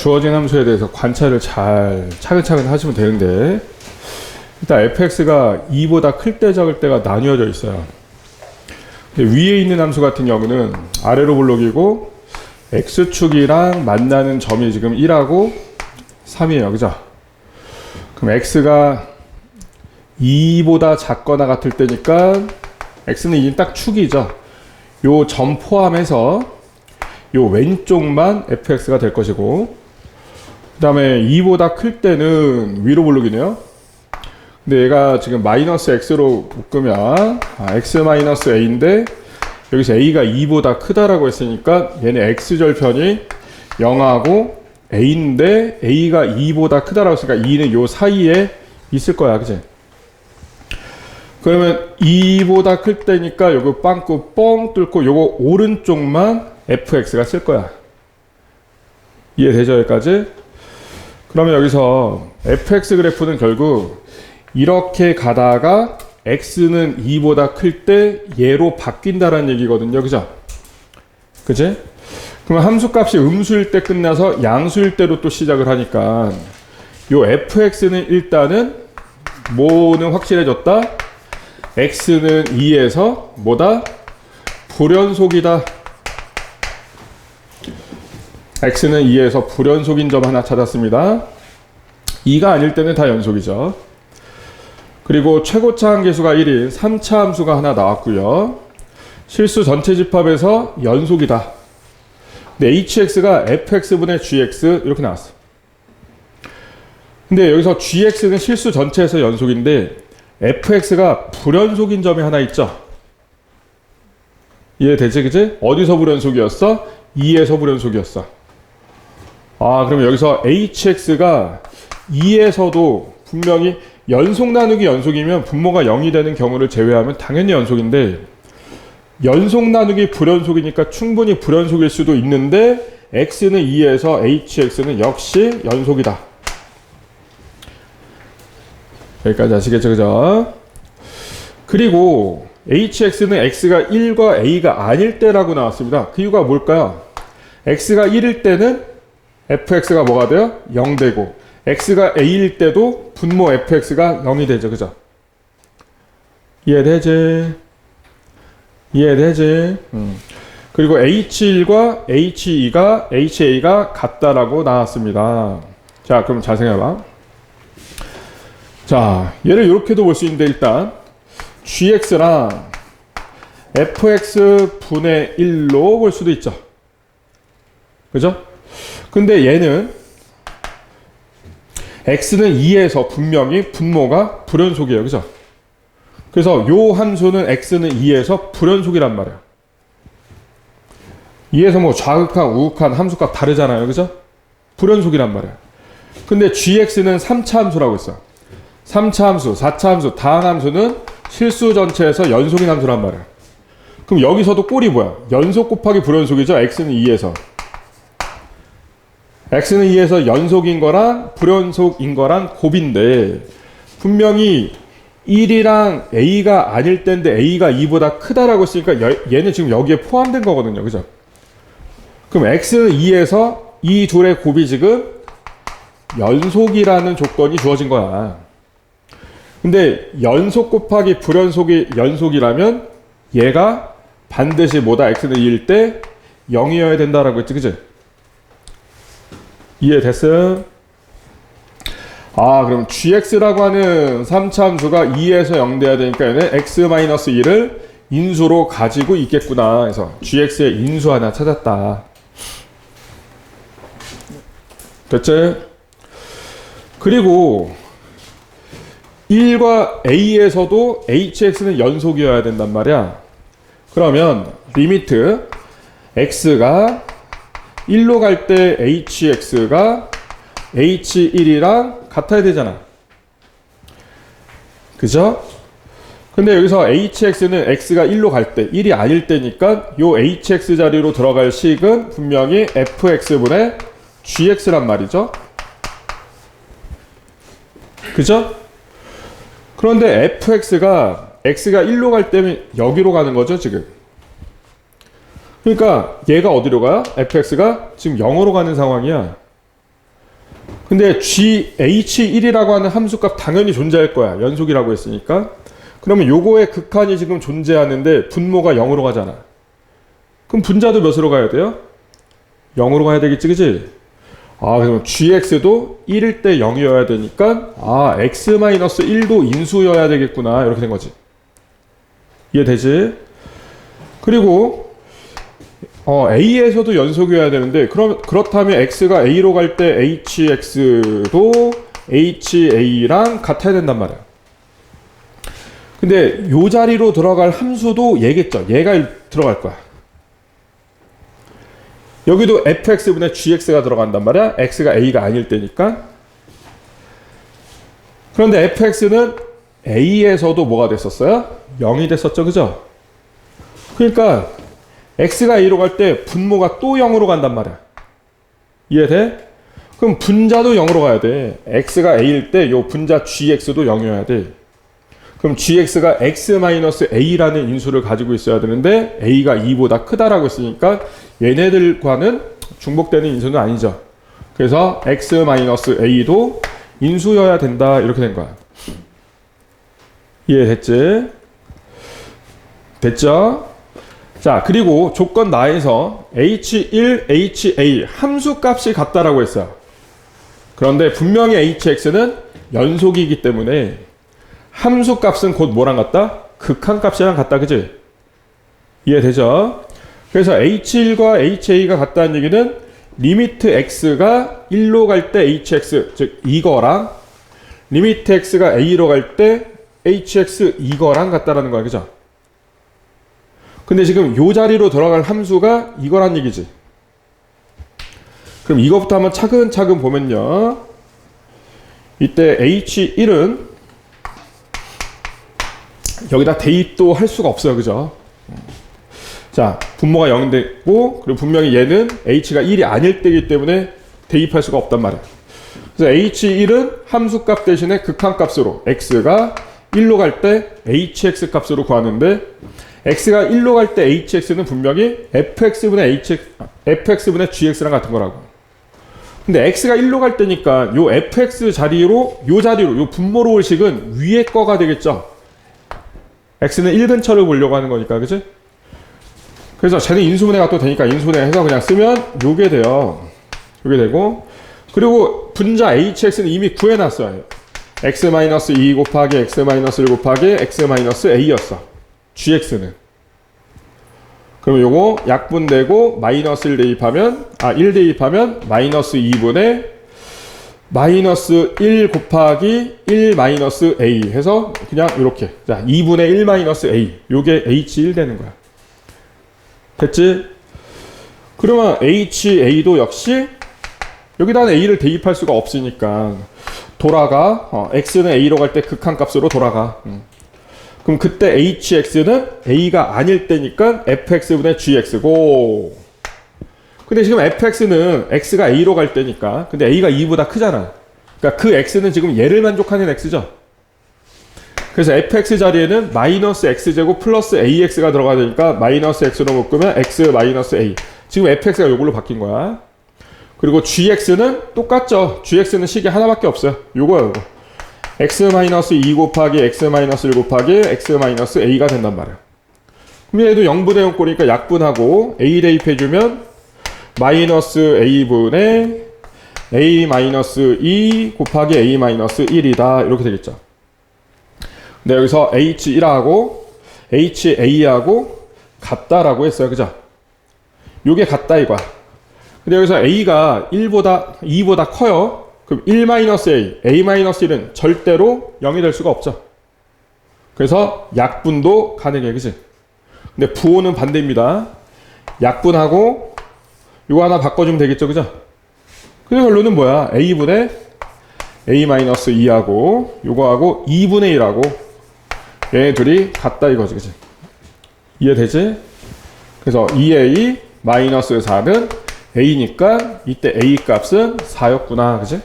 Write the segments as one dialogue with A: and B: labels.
A: 주어진 함수에 대해서 관찰을 잘 차근차근 하시면 되는데, 일단 fx가 2보다 클 때 작을 때가 나뉘어져 있어요. 근데 위에 있는 함수 같은 경우는 아래로 볼록이고 x축이랑 만나는 점이 지금 1하고 3이에요. 그죠? 그럼 x가 2보다 작거나 같을 때니까 x는 이제 딱 축이죠. 요 점 포함해서 요 왼쪽만 fx가 될 것이고, 그 다음에 2보다 클 때는 위로 볼록이네요. 근데 얘가 지금 마이너스 x로 묶으면 x 마이너스 a인데, 여기서 a가 2보다 크다라고 했으니까 얘는 x절편이 0하고 a인데 a가 2보다 크다라고 했으니까 2는 요 사이에 있을 거야. 그치? 그러면 2보다 클 때니까 요거 빵꾸 뻥 뚫고 요거 오른쪽만 fx가 쓸 거야. 이해되죠? 여기까지? 그러면 여기서 fx 그래프는 결국 이렇게 가다가 x는 2보다 클 때 얘로 바뀐다라는 얘기거든요. 그죠? 그치? 그러면 함수값이 음수일 때 끝나서 양수일 때로 또 시작을 하니까 요 fx는 일단은 뭐는 확실해졌다? x는 2에서 뭐다? 불연속이다. x는 2에서 불연속인 점 하나 찾았습니다. 2가 아닐 때는 다 연속이죠. 그리고 최고차 함계수가 1인 3차 함수가 하나 나왔고요. 실수 전체 집합에서 연속이다. 근데 hx가 fx분의 gx 이렇게 나왔어. 근데 여기서 gx는 실수 전체에서 연속인데 fx가 불연속인 점이 하나 있죠. 이해되지? 그치? 어디서 불연속이었어? 2에서 불연속이었어. 그럼 여기서 hx가 2에서도 분명히 연속 나누기 연속이면 분모가 0이 되는 경우를 제외하면 당연히 연속인데, 연속 나누기 불연속이니까 충분히 불연속일 수도 있는데 x는 2에서 hx는 역시 연속이다. 여기까지 아시겠죠? 그죠? 그리고 hx는 x가 1과 a가 아닐 때라고 나왔습니다. 그 이유가 뭘까요? x가 1일 때는 fx가 뭐가 돼요? 0 되고, x가 a일 때도 분모 fx가 0이 되죠. 그죠? 이해되지? 이해되지? 그리고 h1과 ha가 같다라고 나왔습니다. 자, 그럼 잘 생각해봐. 자, 얘를 이렇게도 볼 수 있는데, 일단 gx랑 fx 분의 1로 볼 수도 있죠. 그죠? 근데 얘는 x는 2에서 분명히 분모가 불연속이에요. 그죠? 그래서 요 함수는 x는 2에서 불연속이란 말이야. 2에서 뭐 좌극한, 우극한 함수값 다르잖아요. 그죠? 불연속이란 말이야. 근데 gx는 3차 함수라고 했어. 3차 함수, 4차 함수, 다항 함수는 실수 전체에서 연속인 함수란 말이야. 그럼 여기서도 꼴이 뭐야? 연속 곱하기 불연속이죠? x는 2에서. x는 2에서 연속인 거랑 불연속인 거랑 곱인데, 분명히 1이랑 a가 아닐 때인데 a가 2보다 크다라고 했으니까 얘는 지금 여기에 포함된 거거든요. 그죠? 그럼 x는 2에서 이 둘의 곱이 지금 연속이라는 조건이 주어진 거야. 근데 연속 곱하기 불연속이 연속이라면 얘가 반드시 뭐다? x는 2일 때 0이어야 된다라고 했지. 그치? 이해됐어요? 그럼 gx라고 하는 3차 함수가 2에서 0 돼야 되니까 얘는 x-1을 인수로 가지고 있겠구나 해서 gx의 인수 하나 찾았다. 됐지? 그리고 1과 a에서도 hx는 연속이어야 된단 말이야. 그러면 리미트 x가 1로 갈 때 hx가 h1이랑 같아야 되잖아. 그죠? 근데 여기서 hx는 x가 1로 갈 때 1이 아닐 때니까 요 hx 자리로 들어갈 식은 분명히 fx분의 gx란 말이죠. 그죠? 그런데 fx가 x가 1로 갈 때면 여기로 가는 거죠, 지금. 그러니까 얘가 어디로 가요? fx가 지금 0으로 가는 상황이야. 근데 GH1이라고 하는 함수값 당연히 존재할 거야. 연속이라고 했으니까. 그러면 요거의 극한이 지금 존재하는데 분모가 0으로 가잖아. 그럼 분자도 몇으로 가야 돼요? 0으로 가야 되겠지, 그지? 아, 그럼 gx도 1일 때 0이어야 되니까 x-1도 인수여야 되겠구나. 이렇게 된 거지. 이해되지? 그리고 a에서도 연속이어야 되는데 그렇다면 x가 a로 갈 때 hx도 ha랑 같아야 된단 말이야. 근데 요 자리로 들어갈 함수도 얘겠죠. 얘가 들어갈 거야. 여기도 fx분의 gx가 들어간단 말이야. x가 a가 아닐 때니까. 그런데 fx는 a에서도 뭐가 됐었어요? 0이 됐었죠. 그죠? 그러니까 x가 a로 갈 때 분모가 또 0으로 간단 말이야. 이해돼? 그럼 분자도 0으로 가야 돼. x가 a일 때 요 분자 gx도 0이어야 돼. 그럼 gx가 x-a라는 인수를 가지고 있어야 되는데 a가 2보다 크다라고 했으니까 얘네들과는 중복되는 인수는 아니죠. 그래서 x-a도 인수여야 된다. 이렇게 된 거야. 이해됐지? 됐죠? 자, 그리고 조건 나에서 h1, ha 함수값이 같다라고 했어요. 그런데 분명히 hx는 연속이기 때문에 함수값은 곧 뭐랑 같다? 극한값이랑 같다. 그지? 이해되죠? 그래서 h1과 ha가 같다는 얘기는 리미트 x가 1로 갈 때 hx, 즉 이거랑 리미트 x가 a로 갈 때 hx 이거랑 같다라는 거야. 그죠? 근데 지금 요 자리로 들어갈 함수가 이거란 얘기지. 그럼 이것부터 한번 차근차근 보면요. 이때 h1은 여기다 대입도 할 수가 없어요. 그죠? 자, 분모가 0이 됐고, 그리고 분명히 얘는 h가 1이 아닐 때이기 때문에 대입할 수가 없단 말이에요. 그래서 h1은 함수값 대신에 극한값으로 x가 1로 갈 때 hx 값으로 구하는데 x가 1로 갈 때 hx는 분명히 fx분의 gx랑 같은 거라고. 근데 x가 1로 갈 때니까 요 fx 자리로 요 분모로 올 식은 위에 거가 되겠죠. x는 1 근처를 보려고 하는 거니까, 그치? 그래서 쟤는 인수분해가 또 되니까 인수분해 해서 그냥 쓰면 요게 돼요. 요게 되고, 그리고 분자 hx는 이미 구해놨어요. x-2 곱하기 x-1 곱하기 x-a였어. gx는. 그럼 요거 약분되고 마이너스를 대입하면 1 대입하면 마이너스 2분의 마이너스 1 곱하기 1 마이너스 a 해서 그냥 이렇게 자 2분의 1 마이너스 a 요게 h1 되는 거야. 됐지? 그러면 ha도 역시 여기다는 a를 대입할 수가 없으니까 돌아가 x는 a로 갈 때 극한값으로 돌아가. 그럼 그때 hx는 a가 아닐 때니까 fx분의 gx고, 근데 지금 fx는 x가 a로 갈 때니까, 근데 a가 2보다 크잖아. 그러니까 그 x는 지금 얘를 만족하는 x죠. 그래서 fx 자리에는 마이너스 x제곱 플러스 ax가 들어가야 되니까 마이너스 x로 묶으면 x 마이너스 a. 지금 fx가 요걸로 바뀐 거야. 그리고 gx는 똑같죠. gx는 식이 하나밖에 없어요. 요거야, 요거. x-2 곱하기 x-1 곱하기 x-a가 된단 말이야. 그럼 얘도 0분의 0 꼴이니까 약분하고 a 대입해주면 마이너스 a분의 a-2 곱하기 a-1이다. 이렇게 되겠죠. 근데 여기서 h1하고 ha하고 같다라고 했어요. 그죠? 요게 같다 이거야. 근데 여기서 a가 2보다 커요. 그럼 1-a, a-1은 절대로 0이 될 수가 없죠. 그래서 약분도 가능해. 그치? 근데 부호는 반대입니다. 약분하고 이거 하나 바꿔주면 되겠죠. 그죠? 그래서 결론은 뭐야? a분의 a-2하고 요거하고 2분의 1하고 얘네 둘이 같다 이거지. 그치? 이해되지? 그래서 2a 마이너스 4는 a니까 이때 a 값은 4였구나. 그치?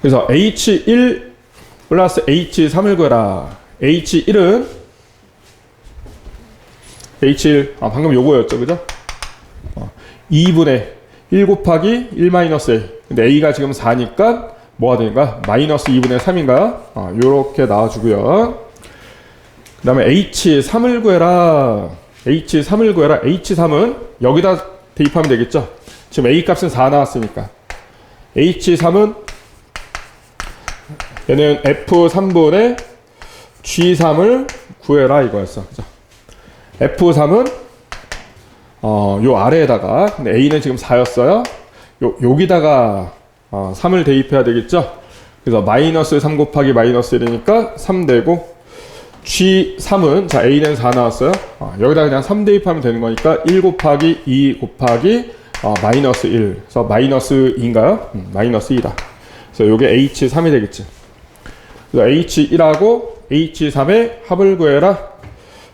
A: 그래서 h1 플러스 h3을 구해라. h1은 h1 방금 요거였죠. 그죠? 2분의 1 곱하기 1 마이너스 A. 근데 A가 지금 4니까 뭐가 되는가? 마이너스 2분의 3인가? 요렇게 나와주고요. 그 다음에 H3을 구해라. H3을 구해라. H3은 여기다 대입하면 되겠죠? 지금 A 값은 4 나왔으니까. H3은 얘는 F3분의 G3을 구해라 이거였어. 그죠? F3은 요 아래에다가, 근데 A는 지금 4였어요. 여기다가 3을 대입해야 되겠죠? 그래서 마이너스 3 곱하기 마이너스 1이니까 3 되고, G3은, 자, A는 4 나왔어요. 여기다 그냥 3 대입하면 되는 거니까 1 곱하기 2 곱하기 마이너스 1. 그래서 마이너스 2인가요? 마이너스 2다. 그래서 요게 H3이 되겠지. 그래서 H1하고 H3의 합을 구해라.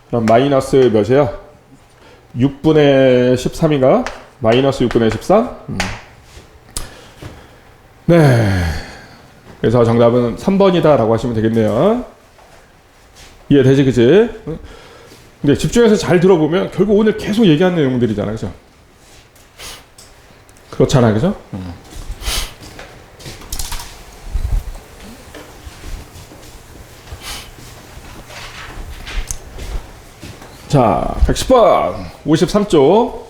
A: 그럼 마이너스 몇이에요? 6분의 13인가? 마이너스 6분의 13? 네. 그래서 정답은 3번이다 라고 하시면 되겠네요. 이해되지, 그치? 근데 집중해서 잘 들어보면 결국 오늘 계속 얘기한 내용들이잖아, 그죠? 그렇잖아, 그죠? 자, 110번 53쪽